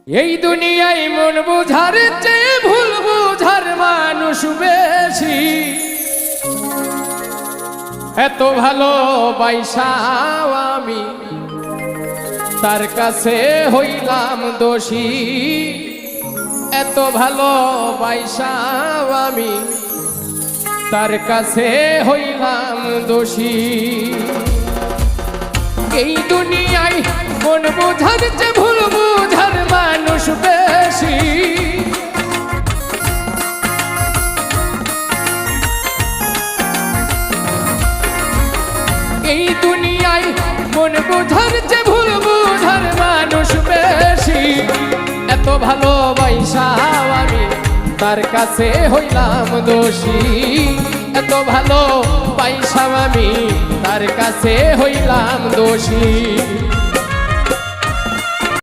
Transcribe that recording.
এই দুনিয়ায় মন বুঝার চেয়ে ভুল বুঝার মানুষ বেশি। এত ভালো বাইসাও আমি তার কাছে হইলাম দোষী। এত ভালো বাইসাও আমি তার কাছে হইলাম দোষী। এই দুনিয়ায় মন বুঝার চেয়ে ভুল বুঝার মানুষ বেশি। এই দুনিয়ায় মন বুঝার চেয়ে ভুল বুঝার মানুষ বেশি। এত ভালোবাসাও আমি তার কাছে হইলাম দোষী। এত ভালো পাইসাও আমি তার কাছে হইলাম দোষী।